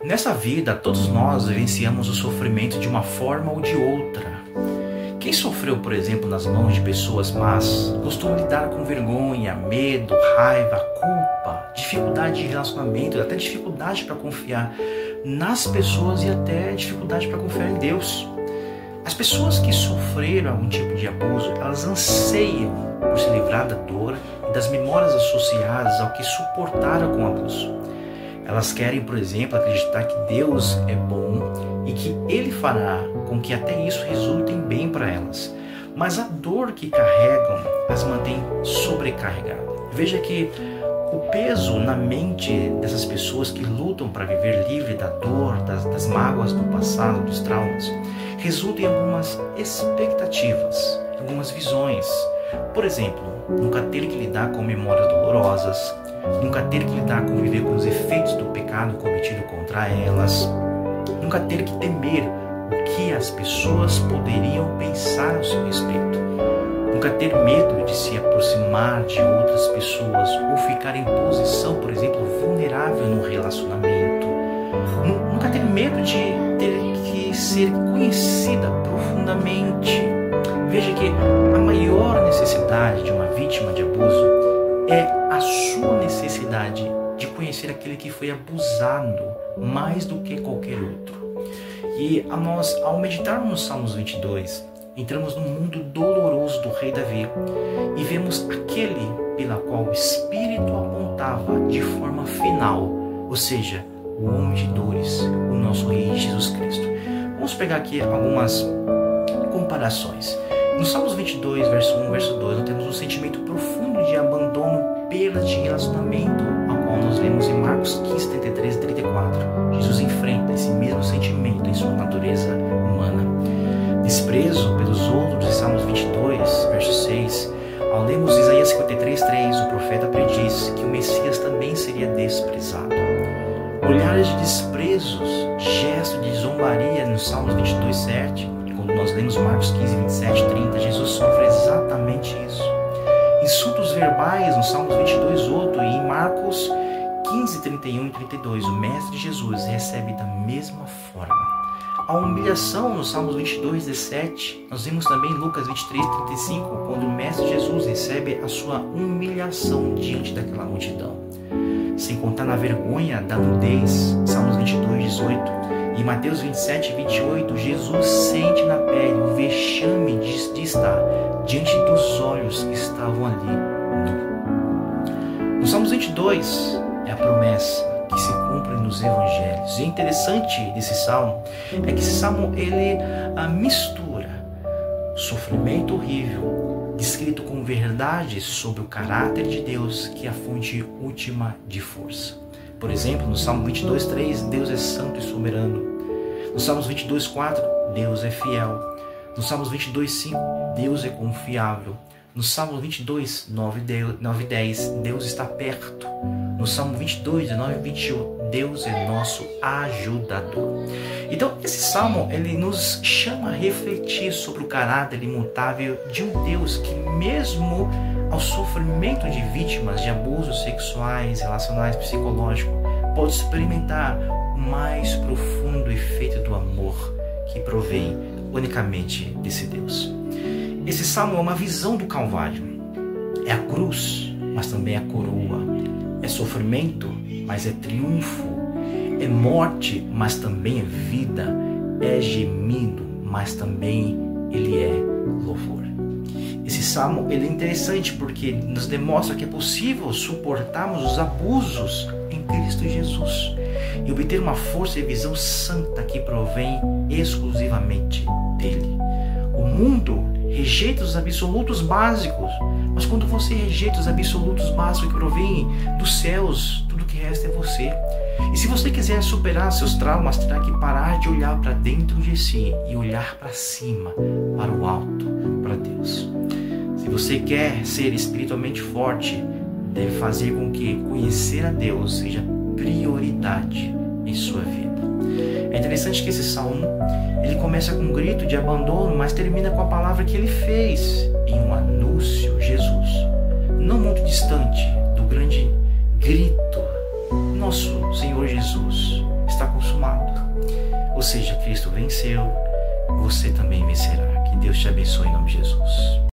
Nessa vida, todos nós vivenciamos o sofrimento de uma forma ou de outra. Quem sofreu, por exemplo, nas mãos de pessoas más, costuma lidar com vergonha, medo, raiva, culpa, dificuldade de relacionamento, até dificuldade para confiar nas pessoas e até dificuldade para confiar em Deus. As pessoas que sofreram algum tipo de abuso, elas anseiam por se livrar da dor e das memórias associadas ao que suportaram com o abuso. Elas querem, por exemplo, acreditar que Deus é bom e que Ele fará com que até isso resulte em bem para elas. Mas a dor que carregam as mantém sobrecarregadas. Veja que o peso na mente dessas pessoas que lutam para viver livre da dor, das mágoas do passado, dos traumas, resulta em algumas expectativas, algumas visões. Por exemplo, nunca ter que lidar com memórias dolorosas, nunca ter que lidar com viver com os efeitos do pecado cometido contra elas, nunca ter que temer o que as pessoas poderiam pensar a seu respeito, nunca ter medo de se aproximar de outras pessoas ou ficar em posição, por exemplo, vulnerável no relacionamento, nunca ter medo de ter que ser conhecida profundamente. Veja que a maior necessidade de uma vítima de abuso é a sua necessidade de conhecer aquele que foi abusado mais do que qualquer outro. E nós, ao meditarmos no Salmos 22, entramos no mundo doloroso do rei Davi e vemos aquele pela qual o Espírito apontava de forma final, ou seja, o homem de dores, o nosso Rei Jesus Cristo. Vamos pegar aqui algumas comparações. No Salmos 22, verso 1, verso 2, nós temos um sentimento profundo de abandono, perda de relacionamento, ao qual nós vemos em Marcos 15, 33 e 34. Jesus enfrenta esse mesmo sentimento em sua natureza humana. Desprezo pelos outros, em Salmos 22, verso 6. Ao lermos Isaías 53, 3, o profeta prediz que o Messias também seria desprezado. Olhares de desprezos, gesto de zombaria no Salmos 22, 7. Quando nós lemos Marcos 15, 27, 30, Jesus sofre exatamente isso. Insultos verbais no Salmos 22, 8 e em Marcos 15, 31 e 32, o Mestre Jesus recebe da mesma forma. A humilhação no Salmos 22, 17, nós vimos também em Lucas 23, 35, quando o Mestre Jesus recebe a sua humilhação diante daquela multidão. Sem contar na vergonha da nudez, Salmos 22, 18. Em Mateus 27, 28, Jesus sente na pele o vexame de estar diante dos olhos que estavam ali nu. No Salmos 22 é a promessa que se cumpre nos evangelhos. E o interessante desse salmo é que esse salmo ele mistura sofrimento horrível, descrito com verdades sobre o caráter de Deus, que é a fonte última de força. Por exemplo, no Salmo 22, 3, Deus é santo e soberano. No Salmos 22, 4, Deus é fiel. No Salmos 22, 5, Deus é confiável. No Salmo 22, 9 e 10, Deus está perto. No Salmo 22, 19 e 21, Deus é nosso ajudador. Então, esse salmo ele nos chama a refletir sobre o caráter imutável de um Deus que, mesmo ao sofrimento de vítimas de abusos sexuais, relacionais, psicológicos, pode experimentar o mais profundo efeito do amor que provém unicamente desse Deus. Esse salmo é uma visão do Calvário. É a cruz, mas também é a coroa. É sofrimento, mas é triunfo. É morte, mas também é vida. É gemido, mas também ele é louvor. Esse salmo ele é interessante porque nos demonstra que é possível suportarmos os abusos em Cristo Jesus e obter uma força e visão santa que provém exclusivamente dele. O mundo rejeita os absolutos básicos, mas quando você rejeita os absolutos básicos que provêm dos céus, tudo que resta é você. E se você quiser superar seus traumas, terá que parar de olhar para dentro de si e olhar para cima, para o alto, para Deus. Se você quer ser espiritualmente forte, deve fazer com que conhecer a Deus seja prioridade em sua vida. É interessante que esse salmo ele começa com um grito de abandono, mas termina com a palavra que ele fez em um anúncio: Jesus. Não muito distante do grande grito: nosso Senhor Jesus está consumado. Ou seja, Cristo venceu, você também vencerá. Que Deus te abençoe em nome de Jesus.